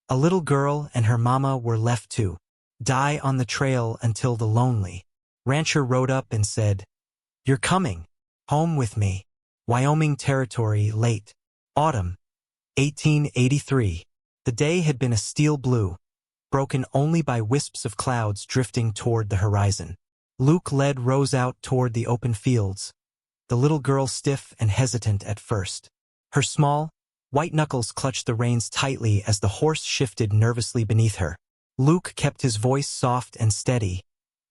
A little girl and her mama were left to die on the trail until the lonely rancher rode up and said, "You're coming home with me." Wyoming Territory, late autumn, 1883. The day had been a steel blue, broken only by wisps of clouds drifting toward the horizon. Luke led Rose out toward the open fields, the little girl stiff and hesitant at first. Her small, white knuckles clutched the reins tightly as the horse shifted nervously beneath her. Luke kept his voice soft and steady,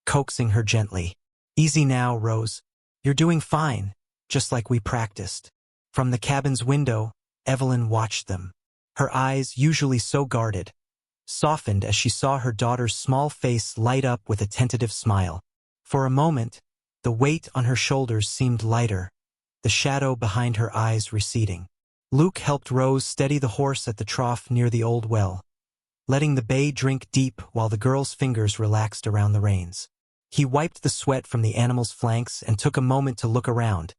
coaxing her gently. "Easy now, Rose. You're doing fine, just like we practiced." From the cabin's window, Evelyn watched them. Her eyes, usually so guarded, softened as she saw her daughter's small face light up with a tentative smile. For a moment, the weight on her shoulders seemed lighter, the shadow behind her eyes receding. Luke helped Rose steady the horse at the trough near the old well, letting the bay drink deep while the girl's fingers relaxed around the reins. He wiped the sweat from the animal's flanks and took a moment to look around,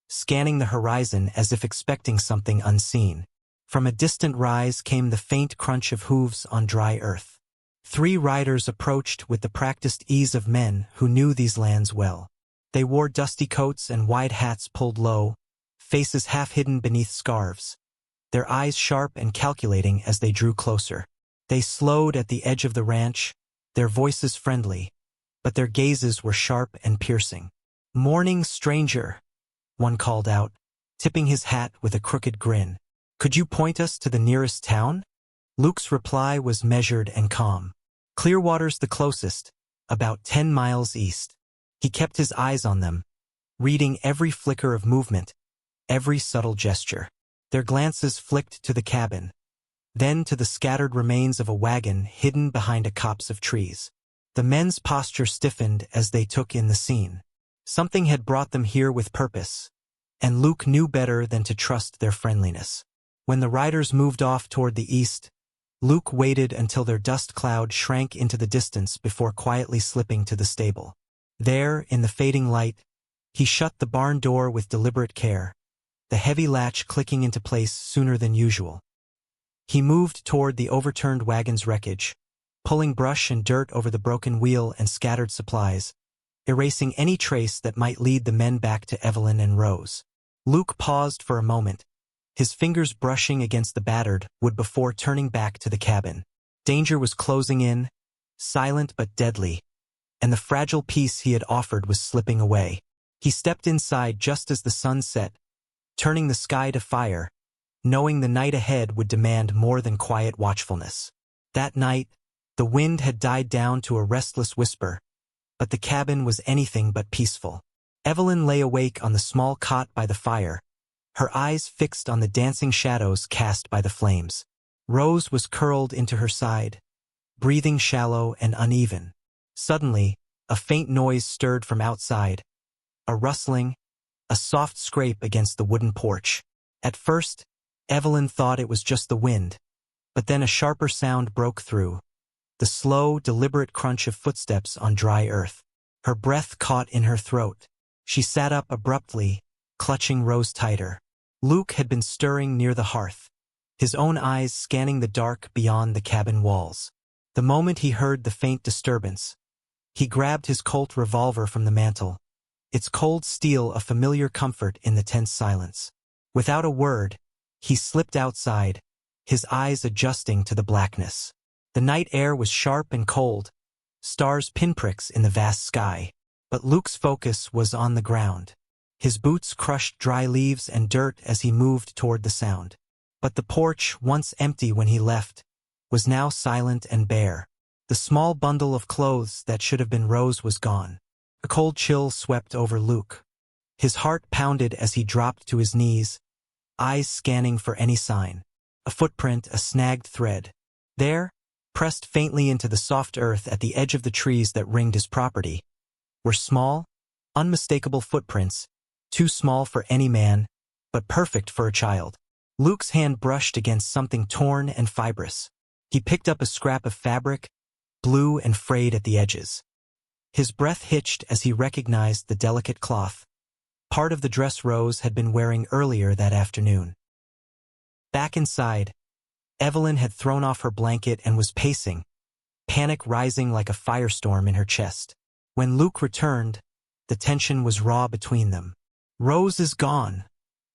scanning the horizon as if expecting something unseen. From a distant rise came the faint crunch of hooves on dry earth. 3 riders approached with the practiced ease of men who knew these lands well. They wore dusty coats and wide hats pulled low, faces half hidden beneath scarves, their eyes sharp and calculating as they drew closer. They slowed at the edge of the ranch, their voices friendly, but their gazes were sharp and piercing. "Morning, stranger," one called out, tipping his hat with a crooked grin. "Could you point us to the nearest town?" Luke's reply was measured and calm. "Clearwater's the closest, about 10 miles east." He kept his eyes on them, reading every flicker of movement, every subtle gesture. Their glances flicked to the cabin, then to the scattered remains of a wagon hidden behind a copse of trees. The men's posture stiffened as they took in the scene. Something had brought them here with purpose, and Luke knew better than to trust their friendliness. When the riders moved off toward the east, Luke waited until their dust cloud shrank into the distance before quietly slipping to the stable. There, in the fading light, he shut the barn door with deliberate care, the heavy latch clicking into place sooner than usual. He moved toward the overturned wagon's wreckage, pulling brush and dirt over the broken wheel and scattered supplies, erasing any trace that might lead the men back to Evelyn and Rose. Luke paused for a moment, his fingers brushing against the battered wood before turning back to the cabin. Danger was closing in, silent but deadly, and the fragile peace he had offered was slipping away. He stepped inside just as the sun set, turning the sky to fire, knowing the night ahead would demand more than quiet watchfulness. That night, the wind had died down to a restless whisper, but the cabin was anything but peaceful. Evelyn lay awake on the small cot by the fire, her eyes fixed on the dancing shadows cast by the flames. Rose was curled into her side, breathing shallow and uneven. Suddenly, a faint noise stirred from outside, a rustling, a soft scrape against the wooden porch. At first, Evelyn thought it was just the wind, but then a sharper sound broke through, the slow, deliberate crunch of footsteps on dry earth. Her breath caught in her throat. She sat up abruptly, clutching Rose tighter. Luke had been stirring near the hearth, his own eyes scanning the dark beyond the cabin walls. The moment he heard the faint disturbance, he grabbed his Colt revolver from the mantel, its cold steel a familiar comfort in the tense silence. Without a word, he slipped outside, his eyes adjusting to the blackness. The night air was sharp and cold, stars pinpricks in the vast sky, but Luke's focus was on the ground. His boots crushed dry leaves and dirt as he moved toward the sound. But the porch, once empty when he left, was now silent and bare. The small bundle of clothes that should have been Rose was gone. A cold chill swept over Luke. His heart pounded as he dropped to his knees, eyes scanning for any sign. A footprint, a snagged thread. There, pressed faintly into the soft earth at the edge of the trees that ringed his property, were small, unmistakable footprints, too small for any man, but perfect for a child. Luke's hand brushed against something torn and fibrous. He picked up a scrap of fabric, blue and frayed at the edges. His breath hitched as he recognized the delicate cloth, part of the dress Rose had been wearing earlier that afternoon. Back inside, Evelyn had thrown off her blanket and was pacing, panic rising like a firestorm in her chest. When Luke returned, the tension was raw between them. "Rose is gone,"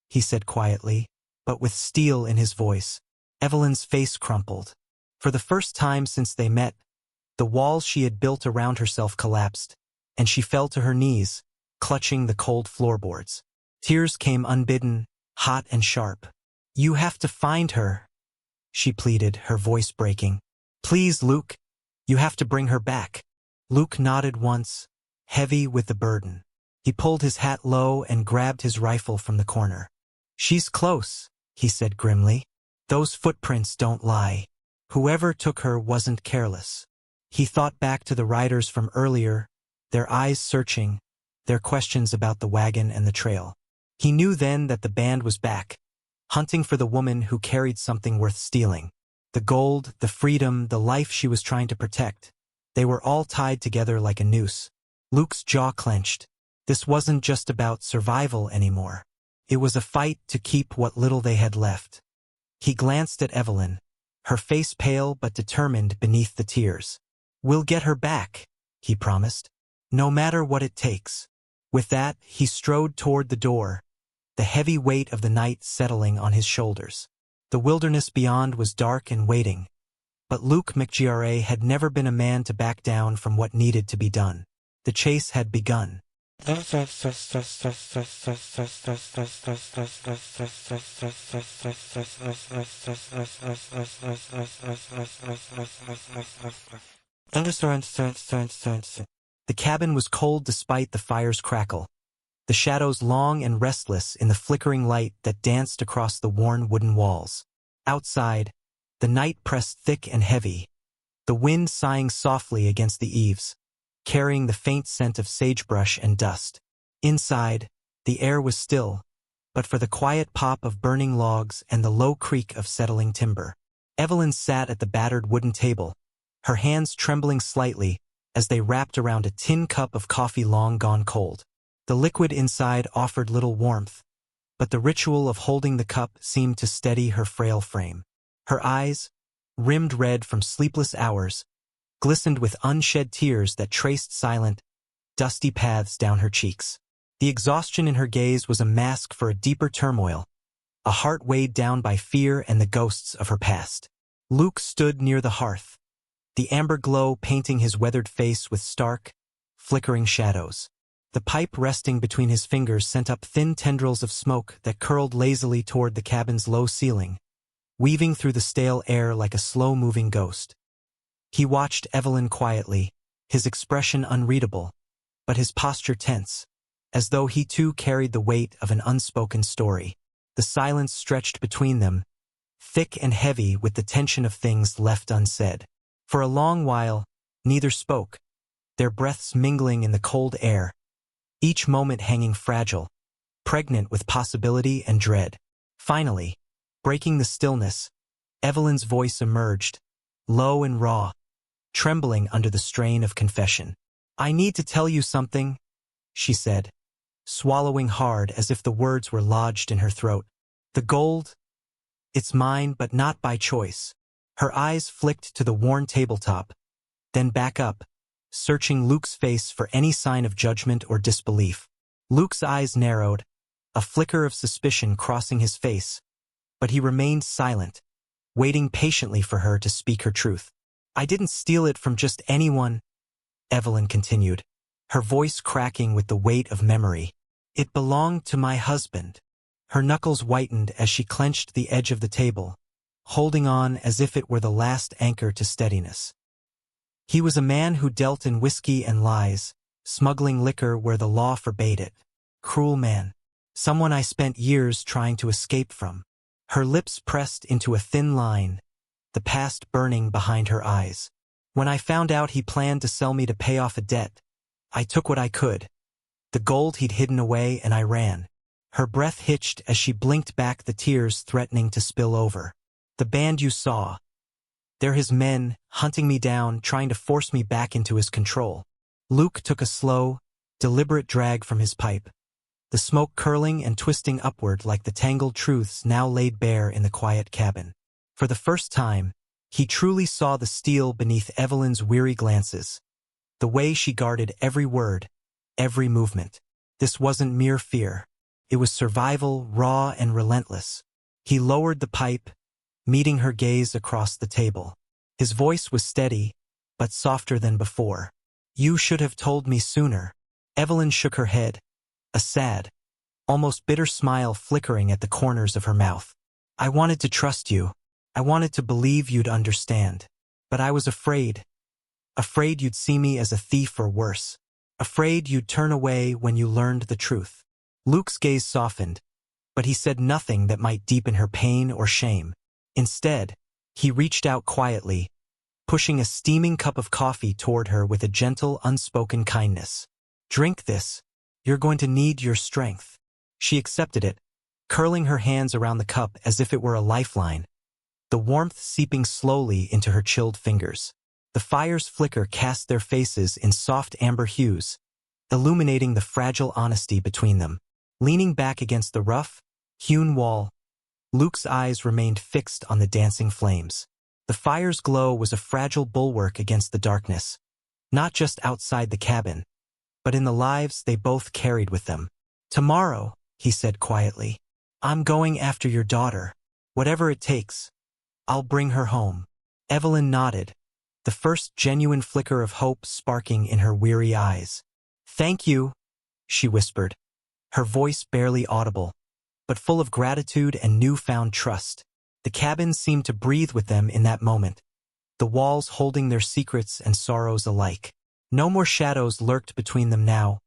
he said quietly, but with steel in his voice. Evelyn's face crumpled. For the first time since they met, the walls she had built around herself collapsed, and she fell to her knees, clutching the cold floorboards. Tears came unbidden, hot and sharp. "You have to find her," she pleaded, her voice breaking. "Please, Luke, you have to bring her back." Luke nodded once, heavy with the burden. He pulled his hat low and grabbed his rifle from the corner. "She's close," he said grimly. "Those footprints don't lie. Whoever took her wasn't careless." He thought back to the riders from earlier, their eyes searching, their questions about the wagon and the trail. He knew then that the band was back, hunting for the woman who carried something worth stealing. The gold, the freedom, the life she was trying to protect. They were all tied together like a noose. Luke's jaw clenched. This wasn't just about survival anymore. It was a fight to keep what little they had left. He glanced at Evelyn, her face pale but determined beneath the tears. "We'll get her back," he promised. "No matter what it takes." With that, he strode toward the door, the heavy weight of the night settling on his shoulders. The wilderness beyond was dark and waiting, but Luke McGra had never been a man to back down from what needed to be done. The chase had begun. The cabin was cold despite the fire's crackle, the shadows long and restless in the flickering light that danced across the worn wooden walls. Outside, the night pressed thick and heavy, the wind sighing softly against the eaves, carrying the faint scent of sagebrush and dust. Inside, the air was still, but for the quiet pop of burning logs and the low creak of settling timber. Evelyn sat at the battered wooden table, her hands trembling slightly as they wrapped around a tin cup of coffee long gone cold. The liquid inside offered little warmth, but the ritual of holding the cup seemed to steady her frail frame. Her eyes, rimmed red from sleepless hours, glistened with unshed tears that traced silent, dusty paths down her cheeks. The exhaustion in her gaze was a mask for a deeper turmoil, a heart weighed down by fear and the ghosts of her past. Luke stood near the hearth, the amber glow painting his weathered face with stark, flickering shadows. The pipe resting between his fingers sent up thin tendrils of smoke that curled lazily toward the cabin's low ceiling, weaving through the stale air like a slow-moving ghost. He watched Evelyn quietly, his expression unreadable, but his posture tense, as though he too carried the weight of an unspoken story. The silence stretched between them, thick and heavy with the tension of things left unsaid. For a long while, neither spoke, their breaths mingling in the cold air, each moment hanging fragile, pregnant with possibility and dread. Finally, breaking the stillness, Evelyn's voice emerged, low and raw, trembling under the strain of confession. "I need to tell you something," she said, swallowing hard as if the words were lodged in her throat. "The gold, it's mine but not by choice." Her eyes flicked to the worn tabletop, then back up, searching Luke's face for any sign of judgment or disbelief. Luke's eyes narrowed, a flicker of suspicion crossing his face, but he remained silent, waiting patiently for her to speak her truth. "I didn't steal it from just anyone," Evelyn continued, her voice cracking with the weight of memory. "It belonged to my husband." Her knuckles whitened as she clenched the edge of the table, holding on as if it were the last anchor to steadiness. "He was a man who dealt in whiskey and lies, smuggling liquor where the law forbade it. Cruel man. Someone I spent years trying to escape from." Her lips pressed into a thin line, the past burning behind her eyes. "When I found out he planned to sell me to pay off a debt, I took what I could. The gold he'd hidden away, and I ran." Her breath hitched as she blinked back, the tears threatening to spill over. "The band you saw. They're his men, hunting me down, trying to force me back into his control." Luke took a slow, deliberate drag from his pipe, the smoke curling and twisting upward like the tangled truths now laid bare in the quiet cabin. For the first time, he truly saw the steel beneath Evelyn's weary glances, the way she guarded every word, every movement. This wasn't mere fear. It was survival, raw and relentless. He lowered the pipe, meeting her gaze across the table. His voice was steady, but softer than before. "You should have told me sooner." Evelyn shook her head, a sad, almost bitter smile flickering at the corners of her mouth. "I wanted to trust you. I wanted to believe you'd understand. But I was afraid. Afraid you'd see me as a thief or worse. Afraid you'd turn away when you learned the truth." Luke's gaze softened, but he said nothing that might deepen her pain or shame. Instead, he reached out quietly, pushing a steaming cup of coffee toward her with a gentle, unspoken kindness. "Drink this. You're going to need your strength." She accepted it, curling her hands around the cup as if it were a lifeline, the warmth seeping slowly into her chilled fingers. The fire's flicker cast their faces in soft amber hues, illuminating the fragile honesty between them. Leaning back against the rough, hewn wall, Luke's eyes remained fixed on the dancing flames. The fire's glow was a fragile bulwark against the darkness, not just outside the cabin, but in the lives they both carried with them. "Tomorrow," he said quietly, "I'm going after your daughter. Whatever it takes, I'll bring her home." Evelyn nodded, the first genuine flicker of hope sparking in her weary eyes. "Thank you," she whispered, her voice barely audible, but full of gratitude and newfound trust. The cabin seemed to breathe with them in that moment, the walls holding their secrets and sorrows alike. No more shadows lurked between them now,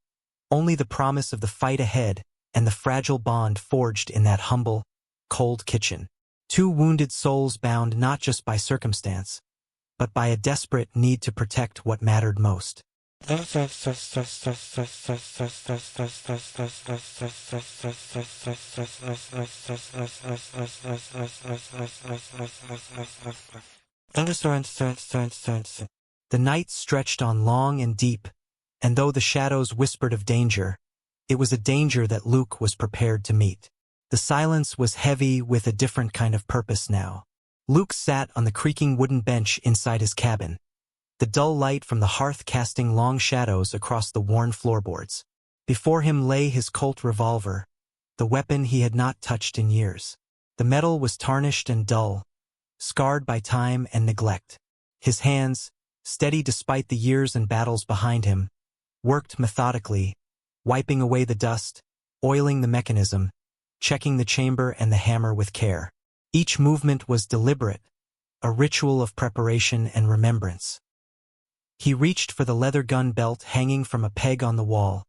only the promise of the fight ahead and the fragile bond forged in that humble, cold kitchen. Two wounded souls bound not just by circumstance, but by a desperate need to protect what mattered most. The night stretched on long and deep, and though the shadows whispered of danger, it was a danger that Luke was prepared to meet. The silence was heavy with a different kind of purpose now. Luke sat on the creaking wooden bench inside his cabin, the dull light from the hearth casting long shadows across the worn floorboards. Before him lay his Colt revolver, the weapon he had not touched in years. The metal was tarnished and dull, scarred by time and neglect. His hands, steady despite the years and battles behind him, worked methodically, wiping away the dust, oiling the mechanism, checking the chamber and the hammer with care. Each movement was deliberate, a ritual of preparation and remembrance. He reached for the leather gun belt hanging from a peg on the wall,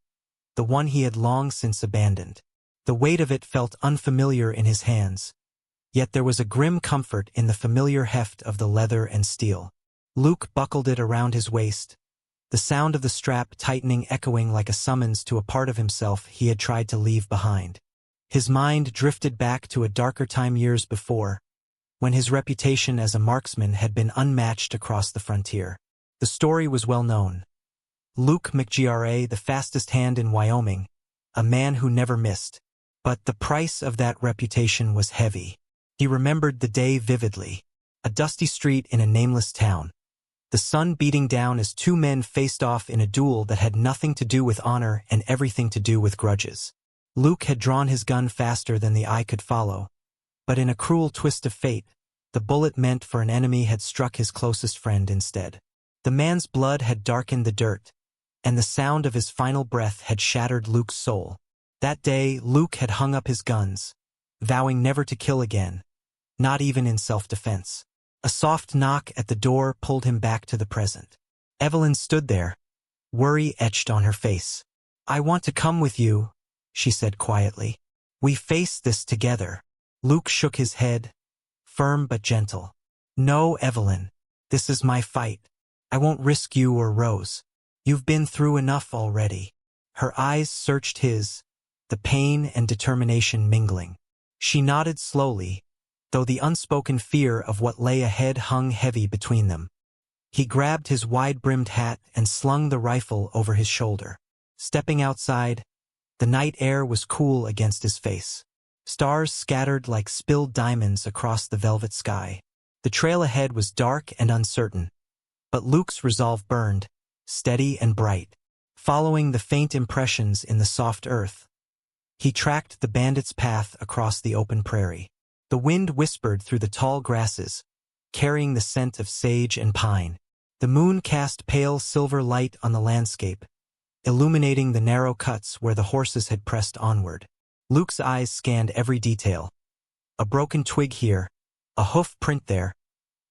the one he had long since abandoned. The weight of it felt unfamiliar in his hands, yet there was a grim comfort in the familiar heft of the leather and steel. Luke buckled it around his waist, the sound of the strap tightening echoing like a summons to a part of himself he had tried to leave behind. His mind drifted back to a darker time years before, when his reputation as a marksman had been unmatched across the frontier. The story was well known. Luke McGra, the fastest hand in Wyoming, a man who never missed. But the price of that reputation was heavy. He remembered the day vividly. A dusty street in a nameless town. The sun beating down as two men faced off in a duel that had nothing to do with honor and everything to do with grudges. Luke had drawn his gun faster than the eye could follow, but in a cruel twist of fate, the bullet meant for an enemy had struck his closest friend instead. The man's blood had darkened the dirt, and the sound of his final breath had shattered Luke's soul. That day, Luke had hung up his guns, vowing never to kill again, not even in self-defense. A soft knock at the door pulled him back to the present. Evelyn stood there, worry etched on her face. "I want to come with you," she said quietly. "We face this together." Luke shook his head, firm but gentle. "No, Evelyn. This is my fight. I won't risk you or Rose. You've been through enough already." Her eyes searched his, the pain and determination mingling. She nodded slowly, though the unspoken fear of what lay ahead hung heavy between them. He grabbed his wide-brimmed hat and slung the rifle over his shoulder. Stepping outside, the night air was cool against his face. Stars scattered like spilled diamonds across the velvet sky. The trail ahead was dark and uncertain, but Luke's resolve burned, steady and bright. Following the faint impressions in the soft earth, he tracked the bandit's path across the open prairie. The wind whispered through the tall grasses, carrying the scent of sage and pine. The moon cast pale silver light on the landscape, illuminating the narrow cuts where the horses had pressed onward. Luke's eyes scanned every detail. A broken twig here, a hoof print there,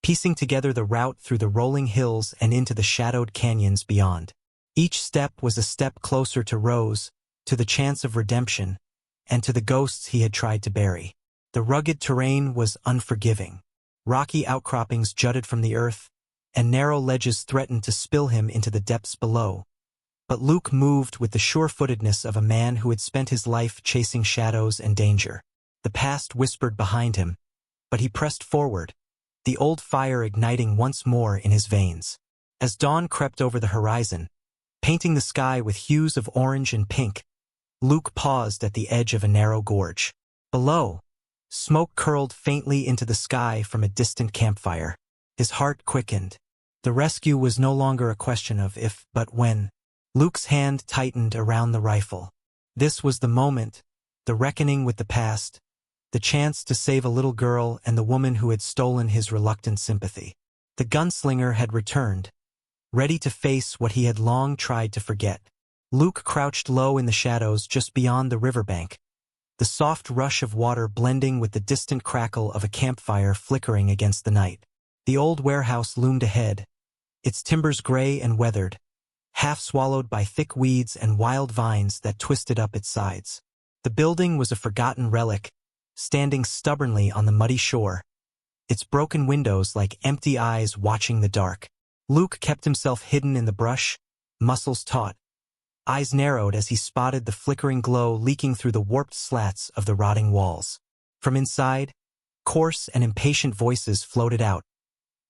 piecing together the route through the rolling hills and into the shadowed canyons beyond. Each step was a step closer to Rose, to the chance of redemption, and to the ghosts he had tried to bury. The rugged terrain was unforgiving. Rocky outcroppings jutted from the earth, and narrow ledges threatened to spill him into the depths below. But Luke moved with the sure-footedness of a man who had spent his life chasing shadows and danger. The past whispered behind him, but he pressed forward, the old fire igniting once more in his veins. As dawn crept over the horizon, painting the sky with hues of orange and pink, Luke paused at the edge of a narrow gorge. Below, smoke curled faintly into the sky from a distant campfire. His heart quickened. The rescue was no longer a question of if, but when. Luke's hand tightened around the rifle. This was the moment, the reckoning with the past, the chance to save a little girl and the woman who had stolen his reluctant sympathy. The gunslinger had returned, ready to face what he had long tried to forget. Luke crouched low in the shadows just beyond the riverbank, the soft rush of water blending with the distant crackle of a campfire flickering against the night. The old warehouse loomed ahead, its timbers gray and weathered, half swallowed by thick weeds and wild vines that twisted up its sides. The building was a forgotten relic, standing stubbornly on the muddy shore, its broken windows like empty eyes watching the dark. Luke kept himself hidden in the brush, muscles taut, eyes narrowed as he spotted the flickering glow leaking through the warped slats of the rotting walls. From inside, coarse and impatient voices floated out,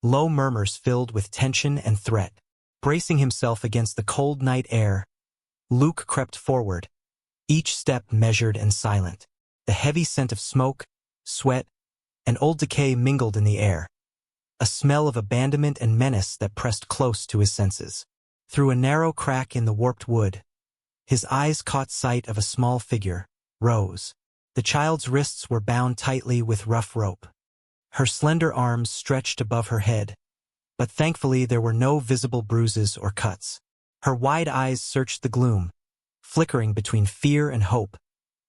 low murmurs filled with tension and threat. Bracing himself against the cold night air, Luke crept forward, each step measured and silent. The heavy scent of smoke, sweat, and old decay mingled in the air, a smell of abandonment and menace that pressed close to his senses. Through a narrow crack in the warped wood, his eyes caught sight of a small figure, Rose. The child's wrists were bound tightly with rough rope. Her slender arms stretched above her head, but thankfully there were no visible bruises or cuts. Her wide eyes searched the gloom, flickering between fear and hope,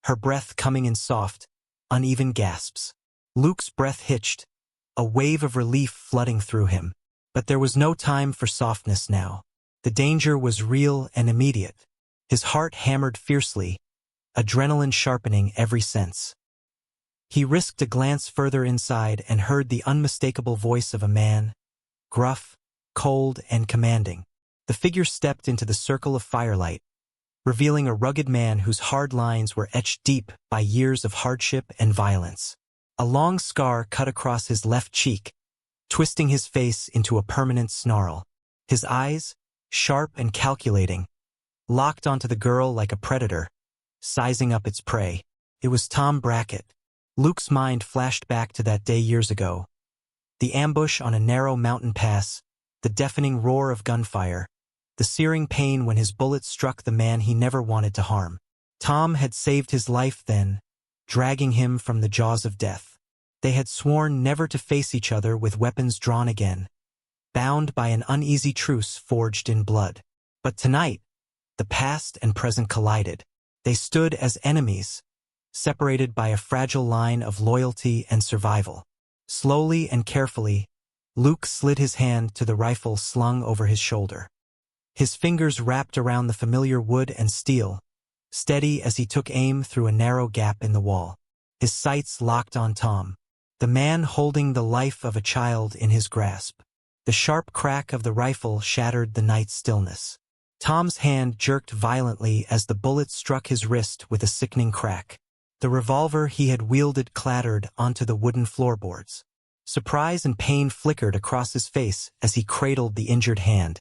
her breath coming in soft, uneven gasps. Luke's breath hitched, a wave of relief flooding through him. But there was no time for softness now. The danger was real and immediate. His heart hammered fiercely, adrenaline sharpening every sense. He risked a glance further inside and heard the unmistakable voice of a man, gruff, cold, and commanding. The figure stepped into the circle of firelight, revealing a rugged man whose hard lines were etched deep by years of hardship and violence. A long scar cut across his left cheek, twisting his face into a permanent snarl. His eyes, sharp and calculating, locked onto the girl like a predator, sizing up its prey. It was Tom Brackett. Luke's mind flashed back to that day years ago. The ambush on a narrow mountain pass, the deafening roar of gunfire, the searing pain when his bullet struck the man he never wanted to harm. Tom had saved his life then, dragging him from the jaws of death. They had sworn never to face each other with weapons drawn again, bound by an uneasy truce forged in blood. But tonight, the past and present collided. They stood as enemies, separated by a fragile line of loyalty and survival. Slowly and carefully, Luke slid his hand to the rifle slung over his shoulder. His fingers wrapped around the familiar wood and steel, steady as he took aim through a narrow gap in the wall. His sights locked on Tom, the man holding the life of a child in his grasp. The sharp crack of the rifle shattered the night stillness. Tom's hand jerked violently as the bullet struck his wrist with a sickening crack. The revolver he had wielded clattered onto the wooden floorboards. Surprise and pain flickered across his face as he cradled the injured hand,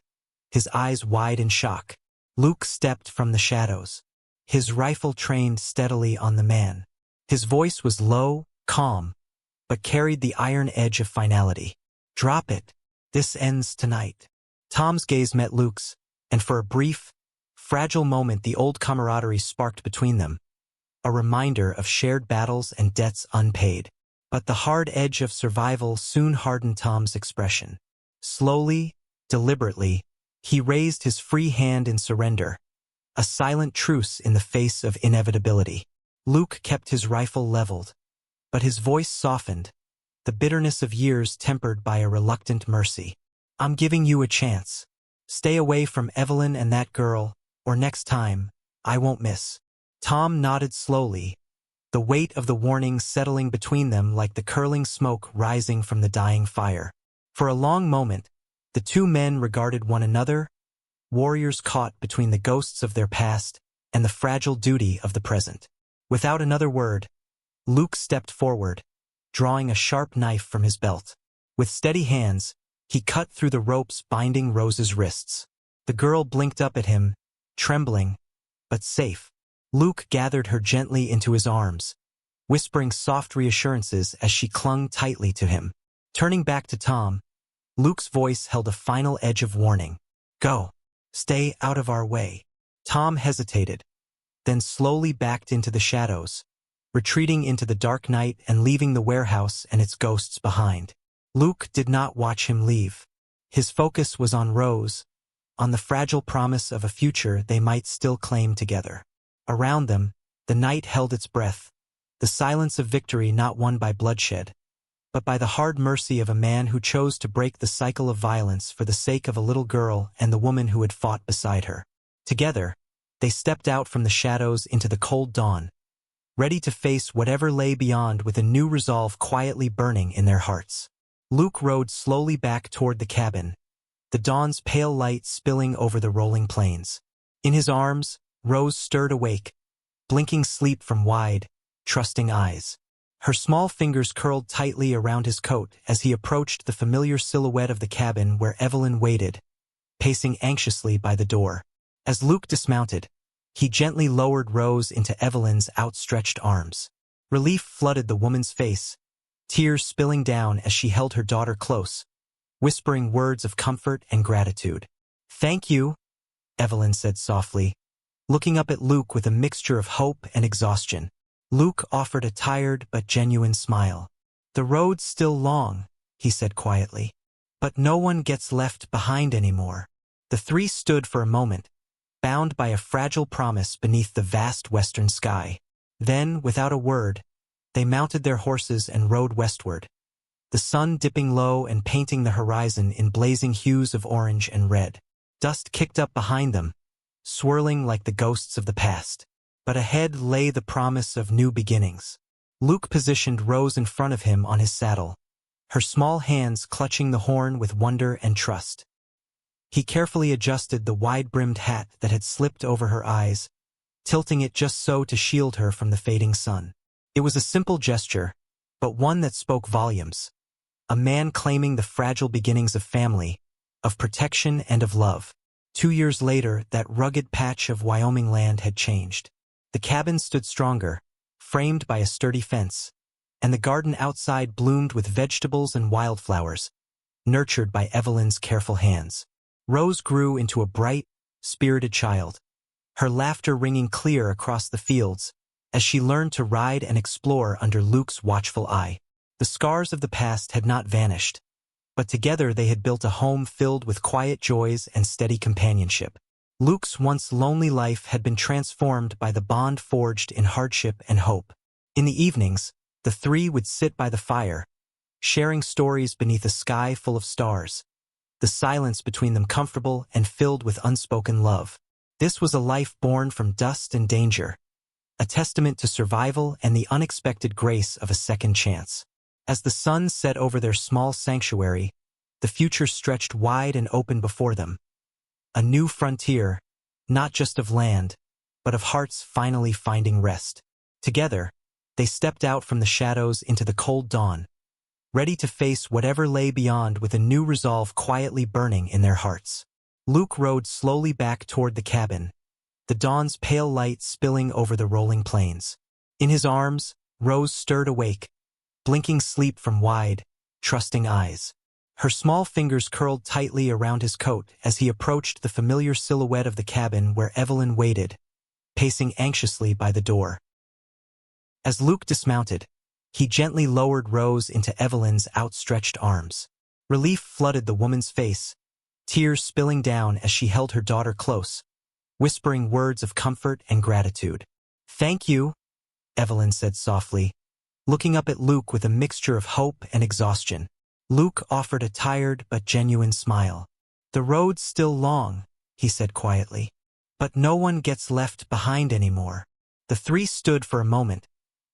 his eyes wide in shock. Luke stepped from the shadows, his rifle trained steadily on the man. His voice was low, calm, but carried the iron edge of finality. Drop it. This ends tonight. Tom's gaze met Luke's, and for a brief, fragile moment the old camaraderie sparked between them, a reminder of shared battles and debts unpaid. But the hard edge of survival soon hardened Tom's expression. Slowly, deliberately, he raised his free hand in surrender, a silent truce in the face of inevitability. Luke kept his rifle leveled, but his voice softened, the bitterness of years tempered by a reluctant mercy. I'm giving you a chance. Stay away from Evelyn and that girl, or next time, I won't miss. Tom nodded slowly, the weight of the warning settling between them like the curling smoke rising from the dying fire. For a long moment, the two men regarded one another, warriors caught between the ghosts of their past and the fragile duty of the present. Without another word, Luke stepped forward, drawing a sharp knife from his belt. With steady hands, he cut through the ropes binding Rose's wrists. The girl blinked up at him, trembling, but safe. Luke gathered her gently into his arms, whispering soft reassurances as she clung tightly to him. Turning back to Tom, Luke's voice held a final edge of warning. Go. Stay out of our way. Tom hesitated, then slowly backed into the shadows, retreating into the dark night and leaving the warehouse and its ghosts behind. Luke did not watch him leave. His focus was on Rose, on the fragile promise of a future they might still claim together. Around them, the night held its breath, the silence of victory not won by bloodshed, but by the hard mercy of a man who chose to break the cycle of violence for the sake of a little girl and the woman who had fought beside her. Together, they stepped out from the shadows into the cold dawn, ready to face whatever lay beyond with a new resolve quietly burning in their hearts. Luke rode slowly back toward the cabin, the dawn's pale light spilling over the rolling plains. In his arms, Rose stirred awake, blinking sleep from wide, trusting eyes. Her small fingers curled tightly around his coat as he approached the familiar silhouette of the cabin where Evelyn waited, pacing anxiously by the door. As Luke dismounted, he gently lowered Rose into Evelyn's outstretched arms. Relief flooded the woman's face, tears spilling down as she held her daughter close, whispering words of comfort and gratitude. Thank you, Evelyn said softly, looking up at Luke with a mixture of hope and exhaustion. Luke offered a tired but genuine smile. The road's still long, he said quietly, but no one gets left behind anymore. The three stood for a moment, bound by a fragile promise beneath the vast western sky. Then, without a word, they mounted their horses and rode westward, the sun dipping low and painting the horizon in blazing hues of orange and red. Dust kicked up behind them, swirling like the ghosts of the past. But ahead lay the promise of new beginnings. Luke positioned Rose in front of him on his saddle, her small hands clutching the horn with wonder and trust. He carefully adjusted the wide-brimmed hat that had slipped over her eyes, tilting it just so to shield her from the fading sun. It was a simple gesture, but one that spoke volumes. A man claiming the fragile beginnings of family, of protection and of love. 2 years later, that rugged patch of Wyoming land had changed. The cabin stood stronger, framed by a sturdy fence, and the garden outside bloomed with vegetables and wildflowers, nurtured by Evelyn's careful hands. Rose grew into a bright, spirited child, her laughter ringing clear across the fields as she learned to ride and explore under Luke's watchful eye. The scars of the past had not vanished, but together they had built a home filled with quiet joys and steady companionship. Luke's once lonely life had been transformed by the bond forged in hardship and hope. In the evenings, the three would sit by the fire, sharing stories beneath a sky full of stars, the silence between them comfortable and filled with unspoken love. This was a life born from dust and danger, a testament to survival and the unexpected grace of a second chance. As the sun set over their small sanctuary, the future stretched wide and open before them. A new frontier, not just of land, but of hearts finally finding rest. Together, they stepped out from the shadows into the cold dawn, ready to face whatever lay beyond with a new resolve quietly burning in their hearts. Luke rode slowly back toward the cabin, the dawn's pale light spilling over the rolling plains. In his arms, Rose stirred awake, blinking sleep from wide, trusting eyes. Her small fingers curled tightly around his coat as he approached the familiar silhouette of the cabin where Evelyn waited, pacing anxiously by the door. As Luke dismounted, he gently lowered Rose into Evelyn's outstretched arms. Relief flooded the woman's face, tears spilling down as she held her daughter close, whispering words of comfort and gratitude. "Thank you," Evelyn said softly, looking up at Luke with a mixture of hope and exhaustion. Luke offered a tired but genuine smile. "The road's still long," he said quietly, "but no one gets left behind anymore." The three stood for a moment,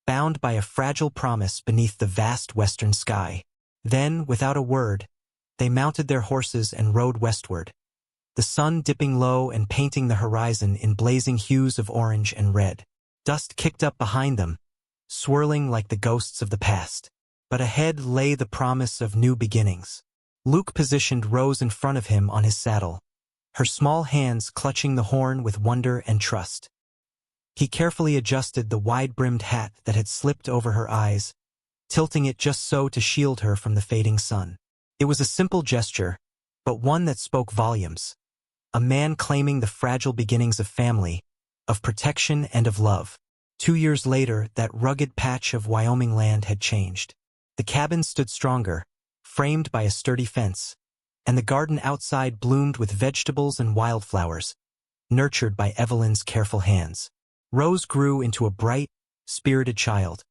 bound by a fragile promise beneath the vast western sky. Then, without a word, they mounted their horses and rode westward, the sun dipping low and painting the horizon in blazing hues of orange and red. Dust kicked up behind them, swirling like the ghosts of the past. But ahead lay the promise of new beginnings. Luke positioned Rose in front of him on his saddle, her small hands clutching the horn with wonder and trust. He carefully adjusted the wide-brimmed hat that had slipped over her eyes, tilting it just so to shield her from the fading sun. It was a simple gesture, but one that spoke volumes. A man claiming the fragile beginnings of family, of protection and of love. 2 years later, that rugged patch of Wyoming land had changed. The cabin stood stronger, framed by a sturdy fence, and the garden outside bloomed with vegetables and wildflowers, nurtured by Evelyn's careful hands. Rose grew into a bright, spirited child,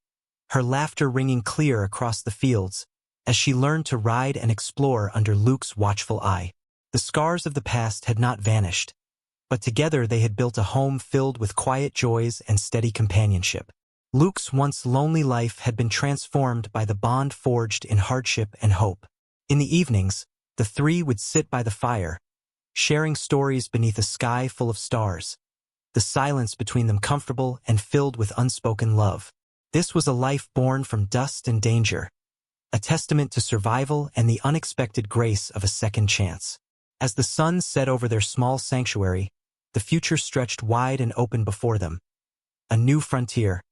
her laughter ringing clear across the fields as she learned to ride and explore under Luke's watchful eye. The scars of the past had not vanished, but together they had built a home filled with quiet joys and steady companionship. Luke's once lonely life had been transformed by the bond forged in hardship and hope. In the evenings, the three would sit by the fire, sharing stories beneath a sky full of stars, the silence between them comfortable and filled with unspoken love. This was a life born from dust and danger, a testament to survival and the unexpected grace of a second chance. As the sun set over their small sanctuary, the future stretched wide and open before them. A new frontier,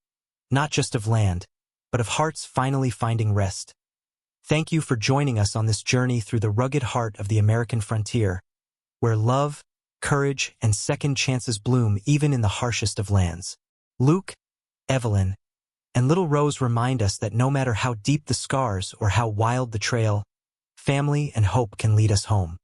not just of land, but of hearts finally finding rest. Thank you for joining us on this journey through the rugged heart of the American frontier, where love, courage, and second chances bloom even in the harshest of lands. Luke, Evelyn, and little Rose remind us that no matter how deep the scars or how wild the trail, family and hope can lead us home.